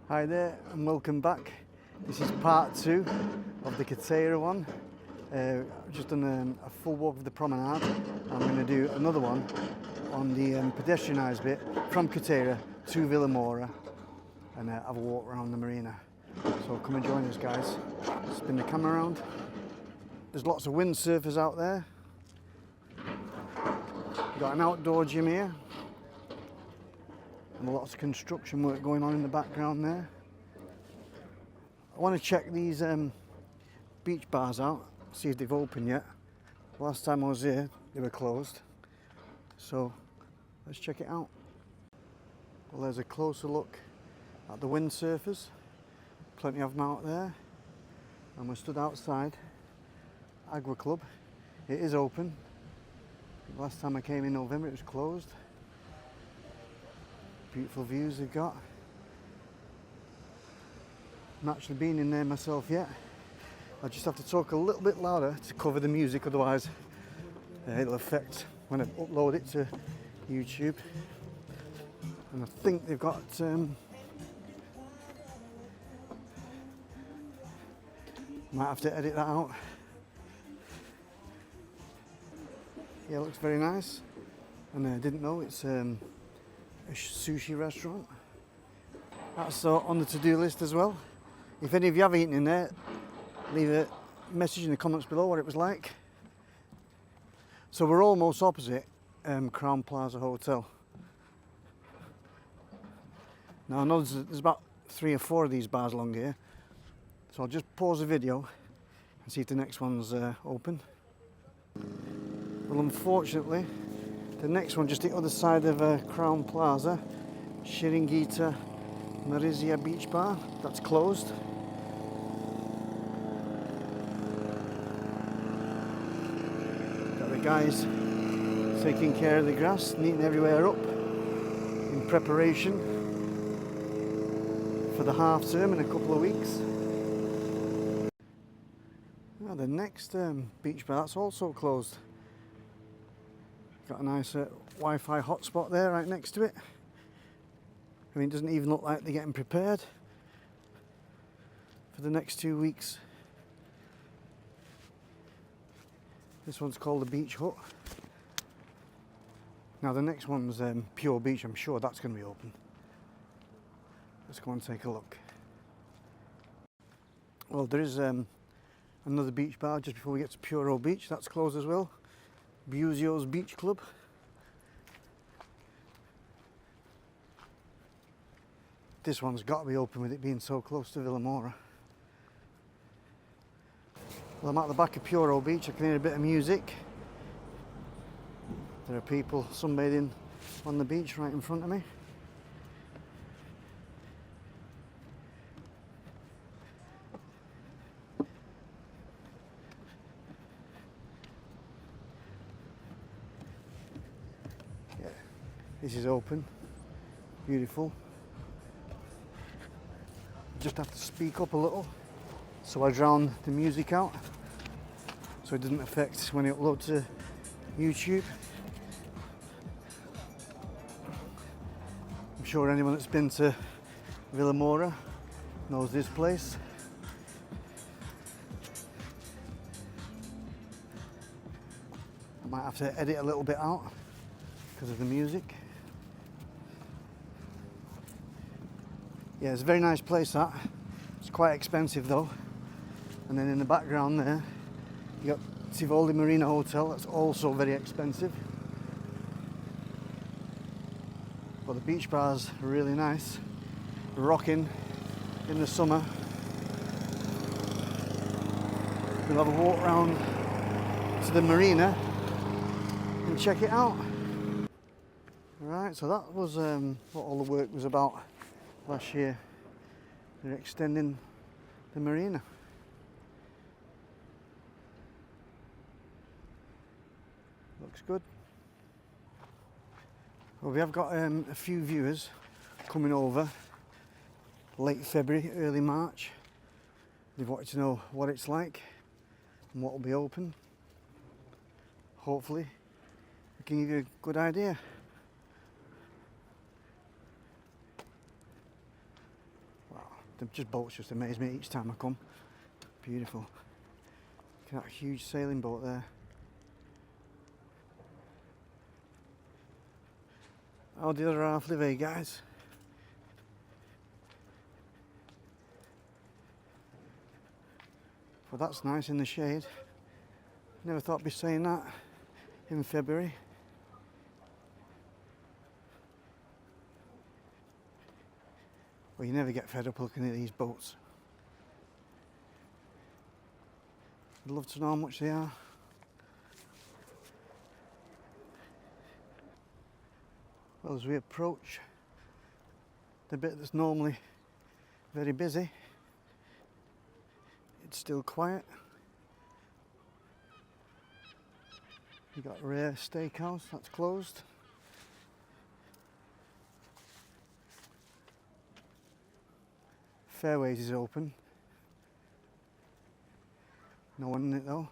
Hi there and welcome back. This is part 2 of the Quarteira one. I've just done a full walk of the promenade. I'm going to do another one on the pedestrianised bit from Quarteira to Vilamoura and have a walk around the marina. So come and join us, guys. Spin the camera around. There's lots of windsurfers out there. We've got an outdoor gym here. And lots of construction work going on in the background there. I want to check these beach bars out, see if they've opened yet. Last time I was here, they were closed. So let's check it out. Well, there's a closer look at the windsurfers. Plenty of them out there. And we're stood outside Agua Club. It is open. Last time I came in November, it was closed. Beautiful views they've got. I've not actually been in there myself yet. I just have to talk a little bit louder to cover the music, otherwise it'll affect when I upload it to YouTube. And I think they've got might have to edit that out. Yeah, it looks very nice. And I didn't know it's a sushi restaurant. That's on the to-do list as well. If any of you have eaten in there, leave a message in the comments below what it was like. So we're almost opposite Crowne Plaza Hotel. Now I know there's about 3 or 4 of these bars along here, so I'll just pause the video and see if the next one's open. Well, unfortunately, the next one just the other side of Crowne Plaza, Chiringuito Marizia Beach Bar, that's closed. Got the guys taking care of the grass, neating everywhere up in preparation for the half term in a couple of weeks. Now the next beach bar, that's also closed. Got a nice Wi-Fi hotspot there right next to it. I mean, it doesn't even look like they're getting prepared for the next 2 weeks. This one's called the Beach Hut. Now the next one's Pure Beach. I'm sure that's going to be open. Let's go and take a look. Well, there is another beach bar just before we get to Puro Beach. That's closed as well. Buzio's Beach Club. This one's got to be open with it being so close to Vilamoura. Well, I'm at the back of Puro Beach. I can hear a bit of music. There are people sunbathing on the beach right in front of me. Yeah, this is open. Beautiful. Just have to speak up a little so I drown the music out so it doesn't affect when it uploads to YouTube. I'm sure anyone that's been to Vilamoura knows this place. I might have to edit a little bit out because of the music. Yeah, it's a very nice place, that. It's quite expensive though. And then in the background there, you got Tivoli Marina Hotel, that's also very expensive. But the beach bars are really nice. Rocking in the summer. We'll have a walk around to the marina and check it out. Alright, so that was what all the work was about last year. They're extending the marina. Looks good. Well, we have got a few viewers coming over late February, early March. They've wanted to know what it's like and what will be open. Hopefully we can give you a good idea. Wow. boats just amaze me each time I come. Beautiful. Look at that huge sailing boat there. How the other half live, eh, guys? Well, that's nice in the shade. Never thought I'd be saying that in February. Well, you never get fed up looking at these boats. I'd love to know how much they are. Well, as we approach the bit that's normally very busy, it's still quiet. You've got Rare Steakhouse, that's closed. Fairways is open. No one in it though.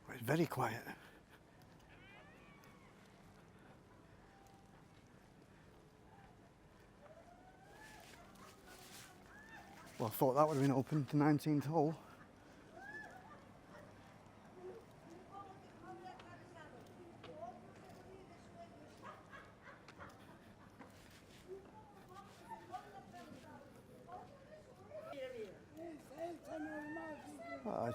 Well, it's very quiet. Well, I thought that would have been open to 19th hole.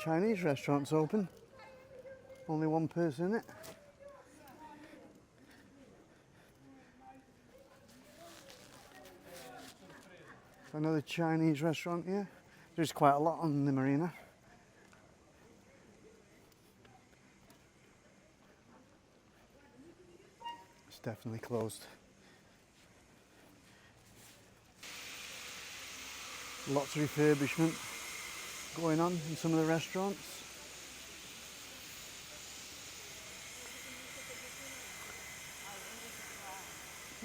Chinese restaurant's open. Only one person in it. Another Chinese restaurant here. There's quite a lot on the marina. It's definitely closed. Lots of refurbishment going on in some of the restaurants.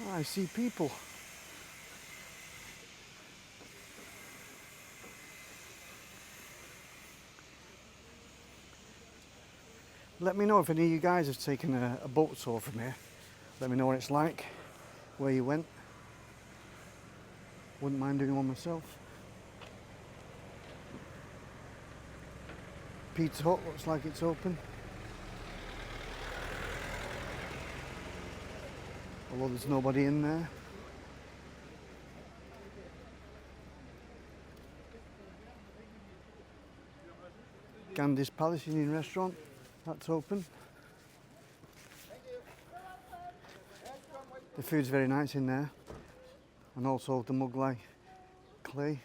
Oh, I see people. Let me know if any of you guys have taken a boat tour from here. Let me know what it's like, where you went. Wouldn't mind doing one myself. Pizza Hut looks like it's open. Although there's nobody in there. Gandhi's Palace Indian Restaurant, that's open. The food's very nice in there. And also the Mughlai clay.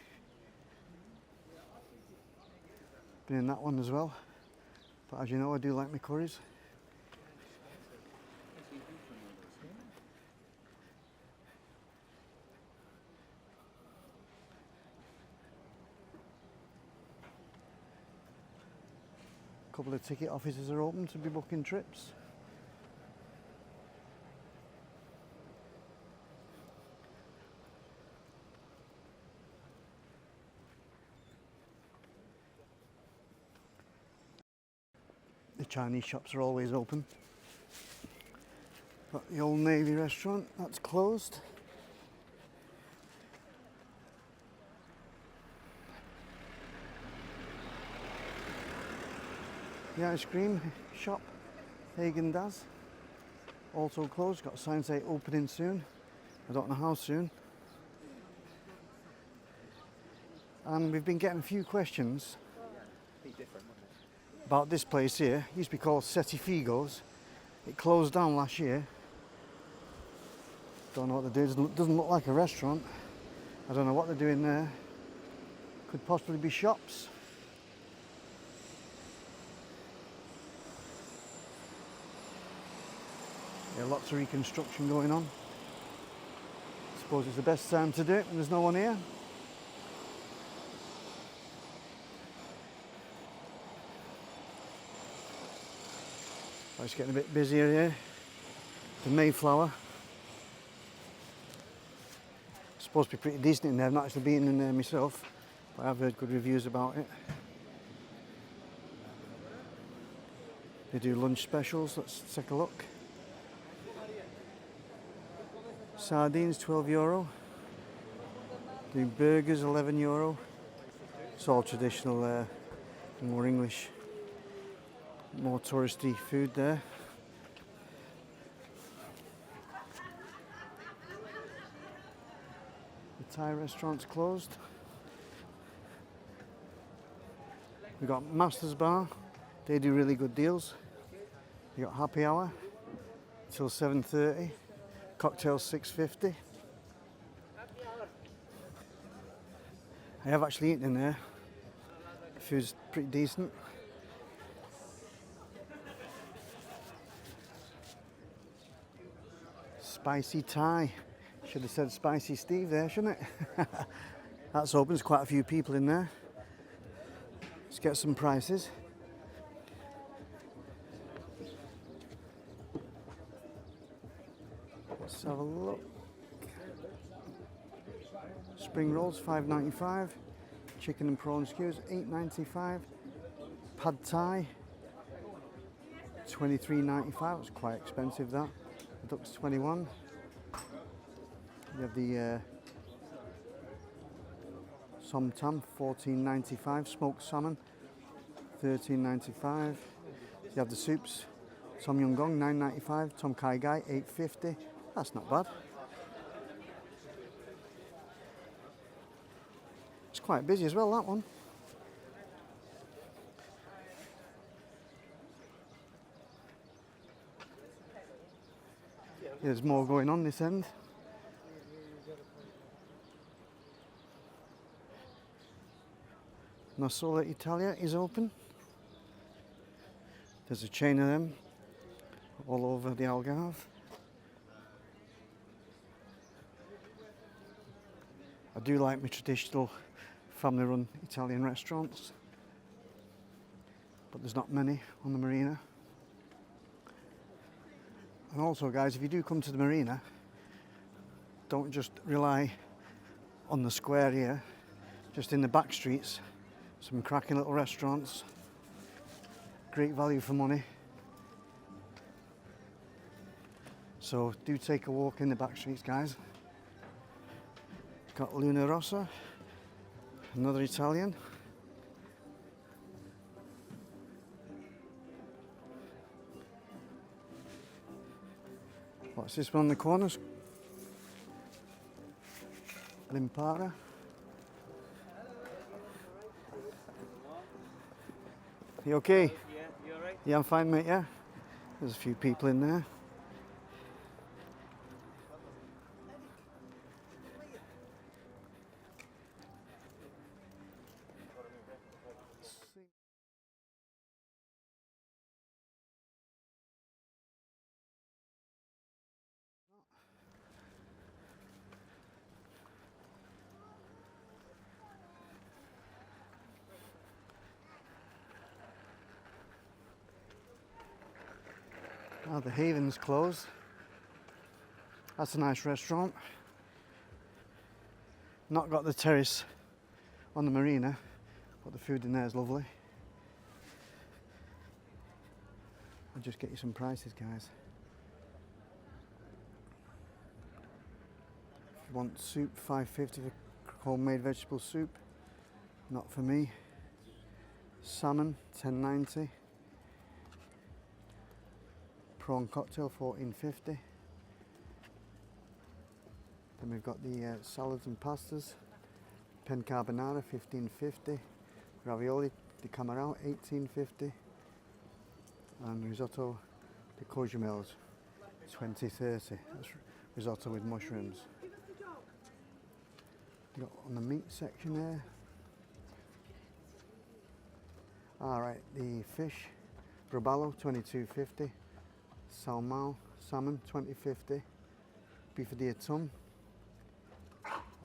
Been in that one as well, but as you know I do like my curries. A couple of ticket offices are open to be booking trips. The Chinese shops are always open. Got the Old Navy restaurant, that's closed. The ice cream shop, Häagen-Dazs, also closed. Got a sign saying opening soon. I don't know how soon. And we've been getting a few questions about this place here. It used to be called Seti Figos. It closed down last year. Don't know what they do. It doesn't look like a restaurant. I don't know what they're doing there. Could possibly be shops. Yeah, lots of reconstruction going on. I suppose it's the best time to do it when there's no one here. Oh, it's getting a bit busier here. The Mayflower. It's supposed to be pretty decent in there. I've not actually been in there myself, but I've heard good reviews about it. They do lunch specials. Let's take a look. Sardines, €12. Doing burgers, €11. It's all traditional there, more English, more touristy food there. The Thai restaurant's closed. We've got Masters Bar, they do really good deals. You got happy hour till 7:30, cocktails $6.50. I have actually eaten in there. The food's pretty decent. Spicy Thai. Should have said Spicy Steve there, shouldn't it? That's open, there's quite a few people in there. Let's get some prices. Let's have a look. Spring rolls $5.95. Chicken and prawn skews $8.95. Pad Thai $23.95. It's quite expensive that. The duck's $21. You have the som tam $14.95. Smoked salmon $13.95. You have the soups. Tom Yum Gong $9.95. Tom Kai Gai $8.50. That's not bad. It's quite busy as well, that one. There's more going on this end. Nosola Italia is open. There's a chain of them all over the Algarve. I do like my traditional family-run Italian restaurants, but there's not many on the marina. And also, guys, if you do come to the marina, don't just rely on the square here. Just in the back streets, some cracking little restaurants, great value for money. So do take a walk in the back streets, guys. Got Luna Rossa, another Italian. What's this one on the corners? Limpara. You okay? Yeah, you alright? Yeah, I'm fine, mate, yeah. There's a few people in there. Oh, the Haven's closed. That's a nice restaurant. Not got the terrace on the marina, but the food in there is lovely. I'll just get you some prices, guys. If you want soup, $5.50 for homemade vegetable soup. Not for me. Salmon, $10.90. Prawn cocktail, $14.50. Then we've got the salads and pastas. Pen carbonara, $15.50. Ravioli di camarão, $18.50. And risotto di cogumelos, $20.30. That's risotto with mushrooms. Got on the meat section there. Alright, the fish, robalo, $22.50. Salmon, salmon, $20.50. Bifadilla tum,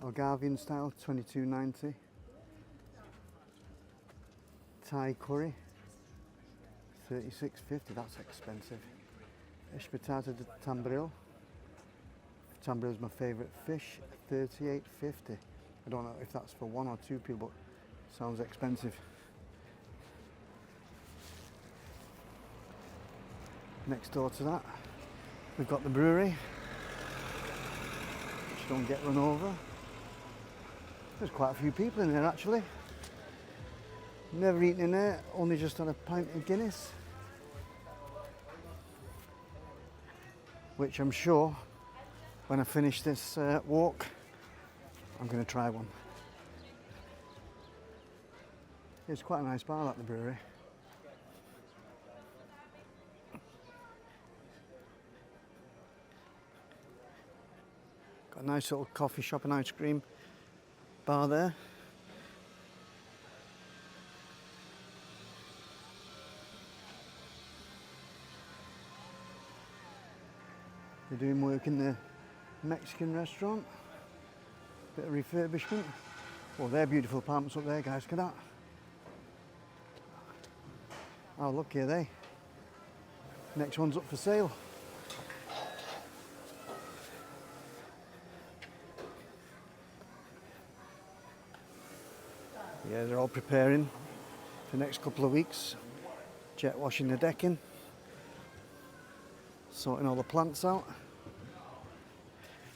Algarvian style, $22.90. Thai curry, $36.50. That's expensive. Espetata de tambril. Tambril is my favourite fish, $38.50. I don't know if that's for one or two people, but sounds expensive. Next door to that, we've got the brewery, which don't get run over. There's quite a few people in there actually. Never eaten in there, only just on a pint of Guinness. Which I'm sure when I finish this walk, I'm going to try one. It's quite a nice bar, that, the brewery. Got a nice little coffee shop and ice cream bar there. They're doing work in the Mexican restaurant. Bit of refurbishment. Oh, they're beautiful apartments up there, guys. Look at that. Oh, look here, they. Next one's up for sale. Yeah, they're all preparing for the next couple of weeks. Jet washing the decking. Sorting all the plants out.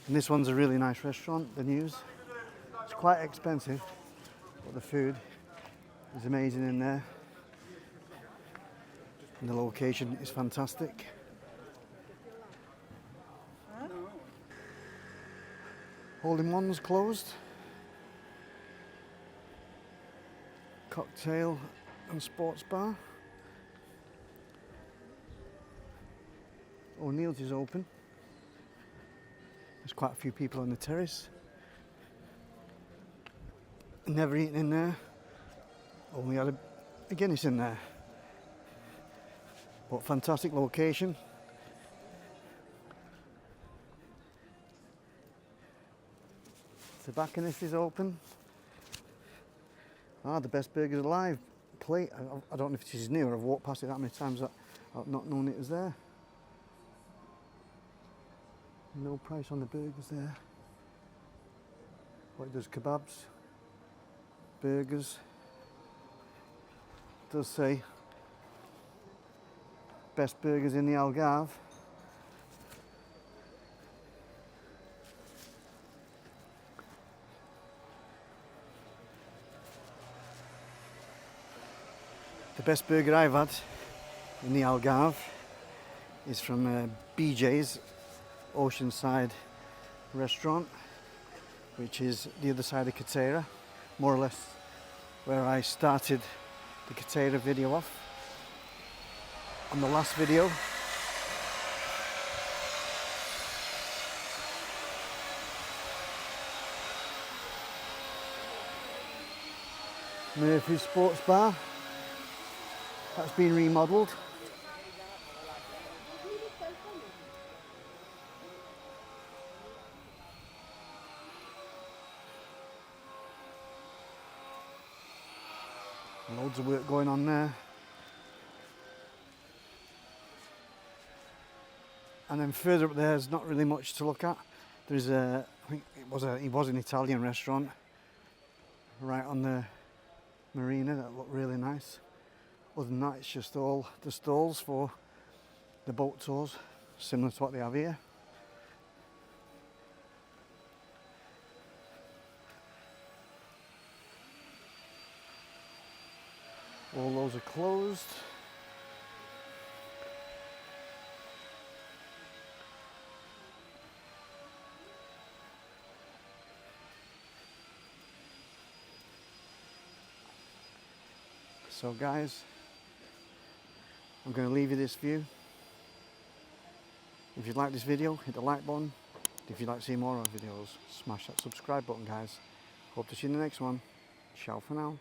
And this one's a really nice restaurant, the News. It's quite expensive, but the food is amazing in there. And the location is fantastic. Hole-in-One's closed. Cocktail and sports bar. O'Neill's is open. There's quite a few people on the terrace. Never eaten in there. Only had a Guinness in there. But fantastic location. Tobacconist is open. Ah, the best burgers alive. Plate. I don't know if this is new or I've walked past it that many times that I've not known it was there. No price on the burgers there. What it does, kebabs, burgers. It does say best burgers in the Algarve. The best burger I've had in the Algarve is from BJ's Oceanside restaurant, which is the other side of Quarteira, more or less where I started the Quarteira video off on the last video. Murphy's Sports Bar, that's been remodelled. Loads of work going on there. And then further up there's not really much to look at. There's I think it was an Italian restaurant right on the marina that looked really nice. Other than that, it's just all the stalls for the boat tours, similar to what they have here. All those are closed. So guys, I'm going to leave you this view. If you like this video, hit the like button. If you'd like to see more of our videos, smash that subscribe button, guys. Hope to see you in the next one. Ciao for now.